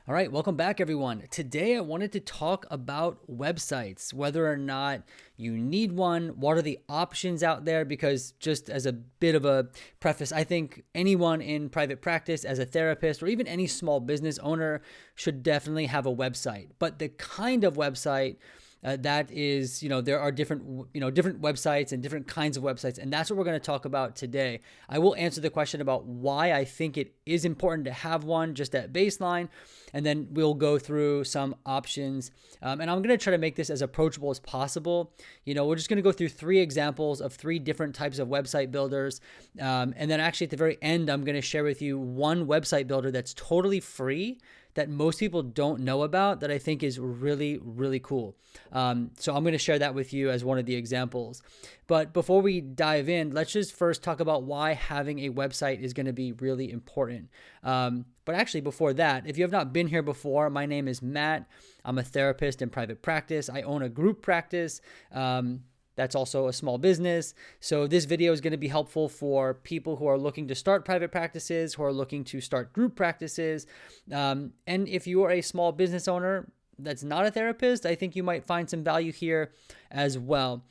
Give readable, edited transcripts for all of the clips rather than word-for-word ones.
All right, welcome back, everyone. Today, I wanted to talk about websites, whether or not you need one, what are the options out there, because just as a bit of a preface, I think anyone in private practice as a therapist or even any small business owner should definitely have a website. But the kind of website that is, there are different websites and different kinds of websites. And that's what we're going to talk about today. I will answer the question about why I think it is important to have one just at baseline. And then we'll go through some options. And I'm going to try to make this as approachable as possible. We're just going to go through 3 examples of 3 different types of website builders. And then actually at the very end, I'm going to share with you one website builder that's totally free that most people don't know about that I think is really, really cool. So I'm going to share that with you as one of the examples. But before we dive in, let's just first talk about why having a website is going to be really important. But actually, before that, if you have not been here before, my name is Matt. I'm a therapist in private practice. I own a group practice. That's also a small business. So this video is going to be helpful for people who are looking to start private practices, who are looking to start group practices. And if you are a small business owner that's not a therapist, I think you might find some value here as well.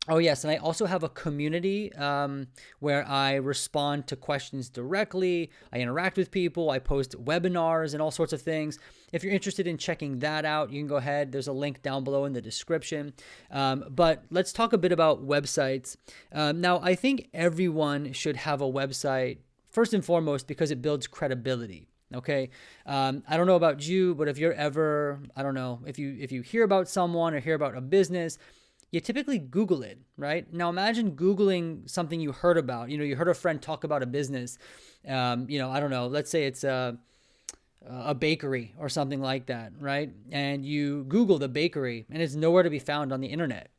Oh, yes. And I also have a community where I respond to questions directly. I interact with people. I post webinars and all sorts of things. If you're interested in checking that out, you can go ahead. There's a link down below in the description. But let's talk a bit about websites. Now, I think everyone should have a website, first and foremost, because it builds credibility. Okay. I don't know about you, but if you're ever, I don't know, if you hear about someone or hear about a business, you typically Google it, right? Now imagine Googling something you heard about. You heard a friend talk about a business. I don't know. Let's say it's a bakery or something like that, right? And you Google the bakery, and it's nowhere to be found on the internet.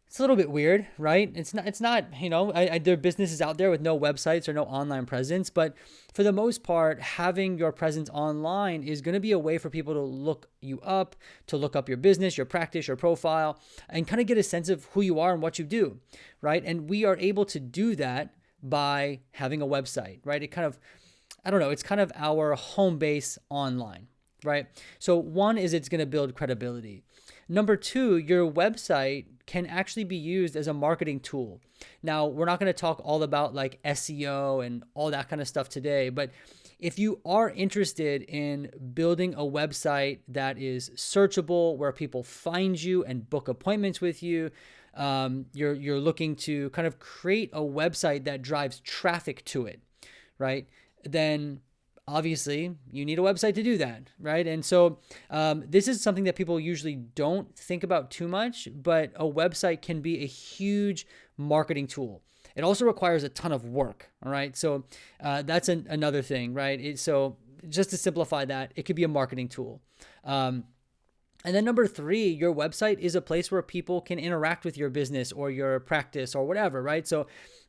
It's a little bit weird, right? It's not, there are businesses out there with no websites or no online presence, but for the most part, having your presence online is going to be a way for people to look you up, to look up your business, your practice, your profile, and kind of get a sense of who you are and what you do, right? And we are able to do that by having a website, right? It's kind of our home base online, right? So one is it's going to build credibility. Number 2, your website can actually be used as a marketing tool. Now, we're not going to talk all about like SEO and all that kind of stuff today, but if you are interested in building a website that is searchable, where people find you and book appointments with you, you're looking to kind of create a website that drives traffic to it, right? Then obviously, you need a website to do that, right? And so this is something that people usually don't think about too much, but a website can be a huge marketing tool. It also requires a ton of work, all right? So that's another thing, right? So just to simplify that, it could be a marketing tool. And then number 3, your website is a place where people can interact with your business or your practice or whatever, right? So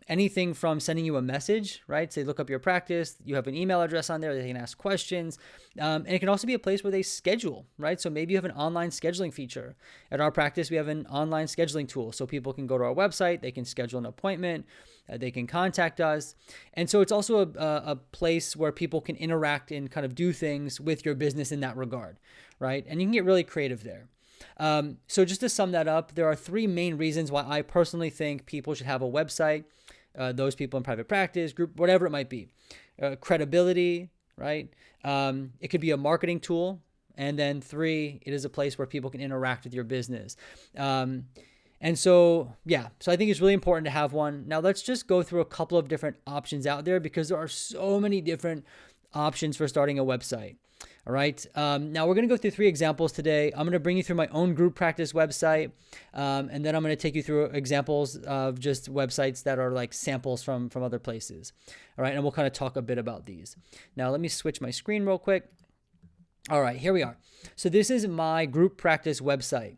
anything from sending you a message, right? Say, look up your practice. You have an email address on there. They can ask questions. And it can also be a place where they schedule, right? So maybe you have an online scheduling feature. At our practice, we have an online scheduling tool. So people can go to our website. They can schedule an appointment. They can contact us. And so it's also a place where people can interact and kind of do things with your business in that regard, right? And you can get really creative there. So just to sum that up, there are 3 main reasons why I personally think people should have a website. Those people in private practice, group, whatever it might be. Credibility, right? It could be a marketing tool. And then 3, it is a place where people can interact with your business. And so I think it's really important to have one. Now let's just go through a couple of different options out there because there are so many different options for starting a website. All right. Now we're going to go through 3 examples today. I'm going to bring you through my own group practice website. And then I'm going to take you through examples of just websites that are like samples from other places. All right. And we'll kind of talk a bit about these. Now let me switch my screen real quick. All right, here we are. So this is my group practice website.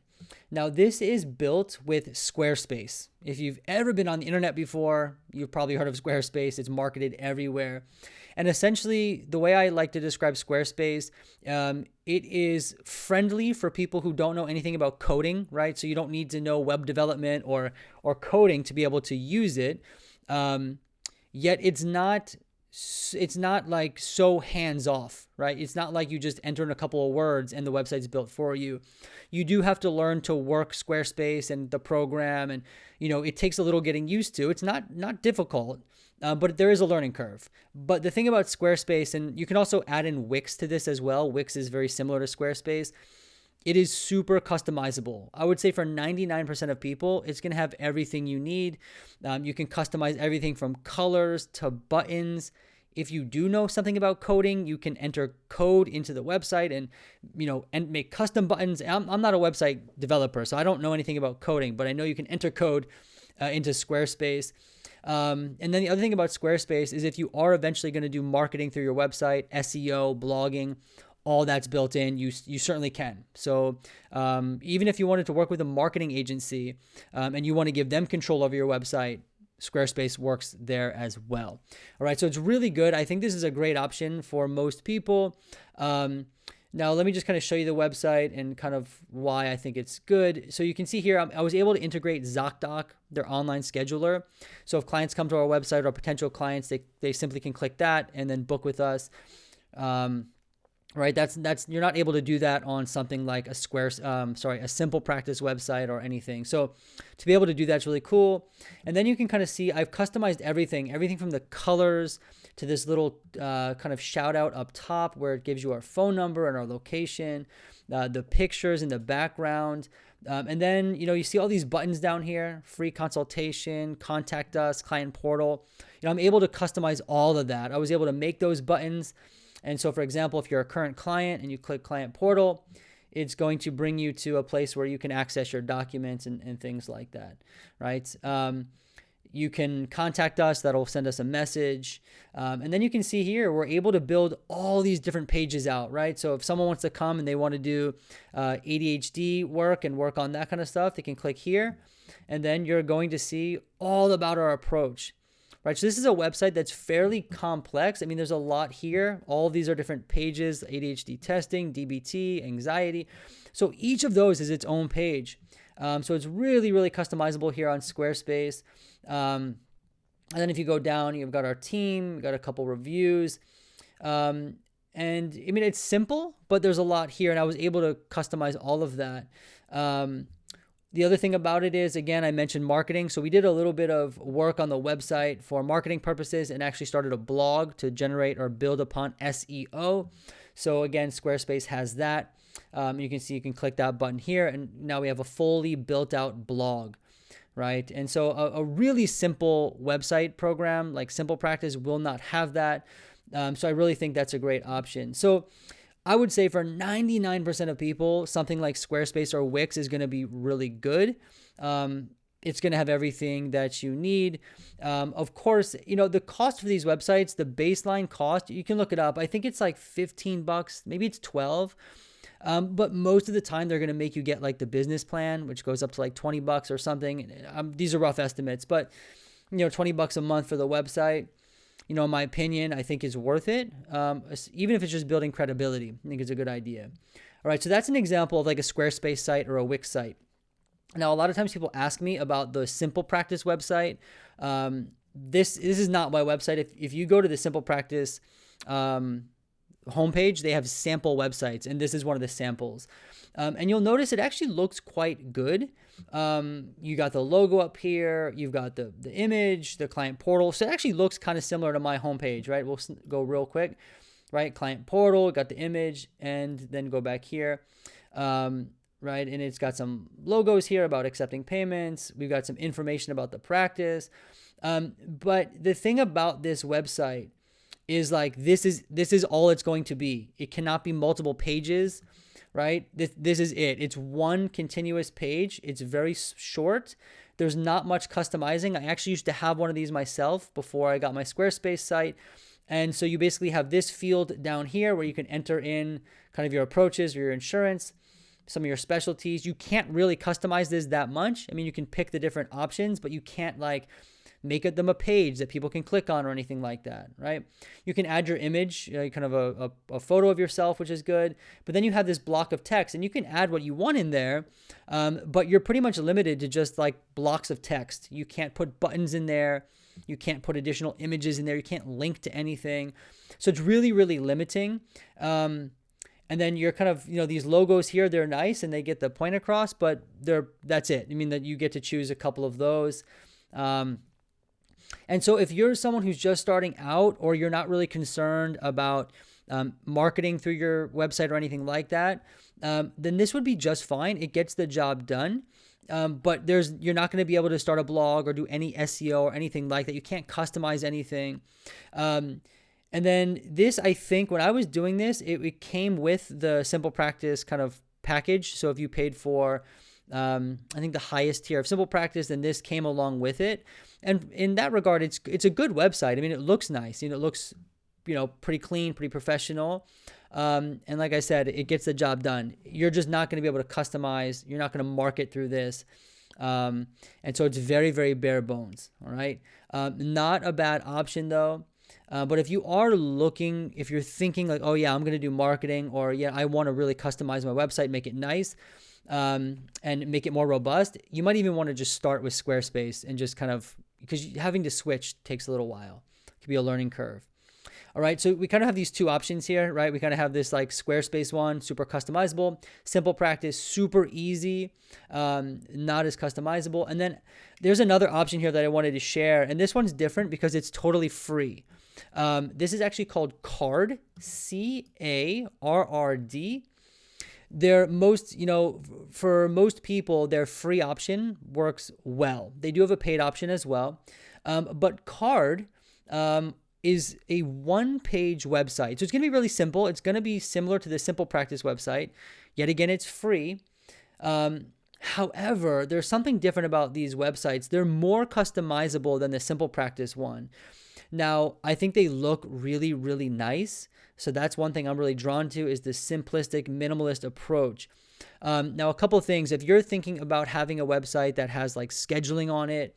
Now this is built with Squarespace. If you've ever been on the internet before, you've probably heard of Squarespace. It's marketed everywhere. And essentially, the way I like to describe Squarespace, it is friendly for people who don't know anything about coding, right? So you don't need to know web development or coding to be able to use it. Yet it's not it's not like so hands off, right? It's not like you just enter in a couple of words and the website's built for you. You do have to learn to work Squarespace and the program, and it takes a little getting used to. It's not difficult, but there is a learning curve. But the thing about Squarespace, and you can also add in Wix to this as well. Wix is very similar to Squarespace. It is super customizable. I would say for 99% of people, it's going to have everything you need. You can customize everything from colors to buttons. If you do know something about coding, you can enter code into the website and make custom buttons. I'm not a website developer, so I don't know anything about coding, but I know you can enter code into Squarespace. And then the other thing about Squarespace is if you are eventually going to do marketing through your website, SEO, blogging, all that's built in, you certainly can. So even if you wanted to work with a marketing agency and you want to give them control over your website, Squarespace works there as well. All right, so it's really good. I think this is a great option for most people. Now, let me just kind of show you the website and kind of why I think it's good. So you can see here, I was able to integrate ZocDoc, their online scheduler. So if clients come to our website or potential clients, they simply can click that and then book with us. Right, that's you're not able to do that on something like a Simple Practice website or anything. So to be able to do that's really cool. And then you can kind of see I've customized everything from the colors to this little kind of shout out up top where it gives you our phone number and our location, the pictures in the background. And then, you see all these buttons down here: free consultation, contact us, client portal. I'm able to customize all of that. I was able to make those buttons. And so, for example, if you're a current client and you click Client Portal, it's going to bring you to a place where you can access your documents and things like that, right? You can contact us. That'll send us a message. And then you can see here, we're able to build all these different pages out, right? So if someone wants to come and they want to do ADHD work and work on that kind of stuff, they can click here. And then you're going to see all about our approach. Right, so this is a website that's fairly complex. I mean, there's a lot here. All of these are different pages: ADHD testing, DBT, anxiety. So each of those is its own page. So it's really, really customizable here on Squarespace. And then if you go down, you've got our team, we've got a couple reviews. And I mean, it's simple, but there's a lot here, and I was able to customize all of that. The other thing about it is, again, I mentioned marketing. So we did a little bit of work on the website for marketing purposes and actually started a blog to generate or build upon SEO. So again, Squarespace has that. You can see you can click that button here, and now we have a fully built out blog, right? And so a really simple website program like Simple Practice will not have that. So I really think that's a great option. So I would say for 99% of people, something like Squarespace or Wix is going to be really good. It's going to have everything that you need. Of course, the cost for these websites, the baseline cost, you can look it up. I think it's like $15, maybe it's 12. But most of the time they're going to make you get like the business plan, which goes up to like $20 or something. These are rough estimates, but $20 a month for the website. In my opinion, I think is worth it. Even if it's just building credibility, I think it's a good idea. All right, so that's an example of like a Squarespace site or a Wix site. Now, a lot of times people ask me about the Simple Practice website. This is not my website. If you go to the Simple Practice homepage, they have sample websites, and this is one of the samples. And you'll notice it actually looks quite good. You got the logo up here, you've got the image, the client portal. So it actually looks kind of similar to my homepage, right? We'll go real quick, right? Client portal, got the image, and then go back here, right? And it's got some logos here about accepting payments. We've got some information about the practice. But the thing about this website is like, this is all it's going to be. It cannot be multiple pages, right? This is it. It's one continuous page. It's very short. There's not much customizing. I actually used to have one of these myself before I got my Squarespace site. And so you basically have this field down here where you can enter in kind of your approaches, your insurance, some of your specialties. You can't really customize this that much. I mean, you can pick the different options, but you can't like make them a page that people can click on or anything like that, right? You can add your image, kind of a photo of yourself, which is good. But then you have this block of text, and you can add what you want in there, but you're pretty much limited to just like blocks of text. You can't put buttons in there. You can't put additional images in there. You can't link to anything. So it's really, really limiting. And then you're kind of, these logos here, they're nice and they get the point across, but that's it. I mean, that you get to choose a couple of those. And so if you're someone who's just starting out, or you're not really concerned about marketing through your website or anything like that, then this would be just fine. It gets the job done. But you're not going to be able to start a blog or do any SEO or anything like that. You can't customize anything. And then this, I think when I was doing this, it came with the Simple Practice kind of package. So if you paid for, I think the highest tier of Simple Practice, then this came along with it. And in that regard, it's a good website. I mean, it looks nice. It looks, pretty clean, pretty professional. And like I said, it gets the job done. You're just not going to be able to customize. You're not going to market through this. And so it's very, very bare bones. All right. Not a bad option though. But if you're thinking like, oh yeah, I'm going to do marketing, or yeah, I want to really customize my website, make it nice, and make it more robust, you might even want to just start with Squarespace and just kind of, because having to switch takes a little while. It could be a learning curve. All right, so we kind of have these two options here, right? We kind of have this like Squarespace one, super customizable, Simple Practice, super easy, not as customizable. And then there's another option here that I wanted to share, and this one's different because it's totally free. This is actually called Carrd, Carrd. They're for most people, their free option works well. They do have a paid option as well. But Carrd, is a one-page website. So it's going to be really simple. It's going to be similar to the Simple Practice website. Yet again, it's free. However, there's something different about these websites. They're more customizable than the Simple Practice one. Now, I think they look really, really nice. So that's one thing I'm really drawn to, is the simplistic, minimalist approach. Now, a couple of things. If you're thinking about having a website that has like scheduling on it,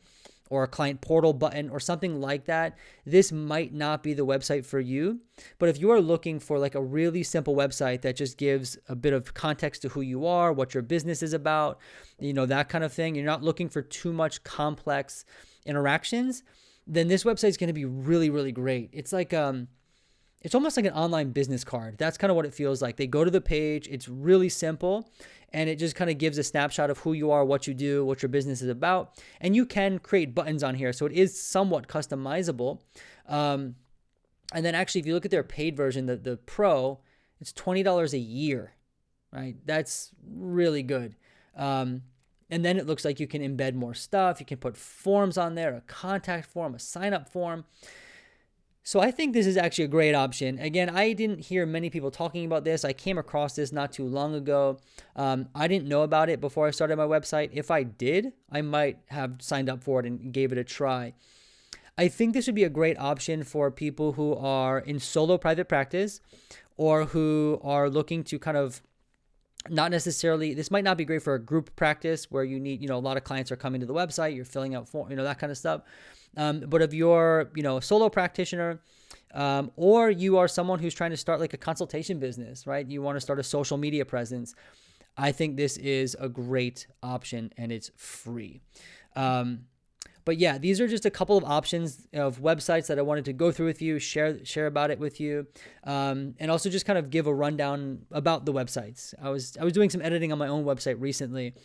or a client portal button or something like that, this might not be the website for you. But if you are looking for like a really simple website that just gives a bit of context to who you are, what your business is about, that kind of thing, you're not looking for too much complex interactions, then this website is going to be really, really great. It's like, it's almost like an online business card. That's kind of what it feels like. They go to the page, it's really simple, and it just kind of gives a snapshot of who you are, what you do, what your business is about. And you can create buttons on here, so it is somewhat customizable. And then actually, if you look at their paid version, the Pro, it's $20 a year, right? That's really good. And then it looks like you can embed more stuff. You can put forms on there, a contact form, a sign-up form. So I think this is actually a great option. Again, I didn't hear many people talking about this. I came across this not too long ago. I didn't know about it before I started my website. If I did, I might have signed up for it and gave it a try. I think this would be a great option for people who are in solo private practice, or who are looking to kind of not necessarily, this might not be great for a group practice where you need, a lot of clients are coming to the website, you're filling out form, that kind of stuff. But if you're, a solo practitioner, or you are someone who's trying to start like a consultation business, right? You want to start a social media presence. I think this is a great option, and it's free. But yeah, these are just a couple of options of websites that I wanted to go through with you, share about it with you, and also just kind of give a rundown about the websites. I was doing some editing on my own website recently.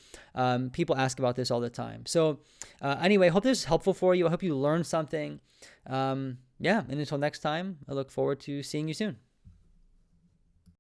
People ask about this all the time. So anyway, I hope this is helpful for you. I hope you learned something. And until next time, I look forward to seeing you soon.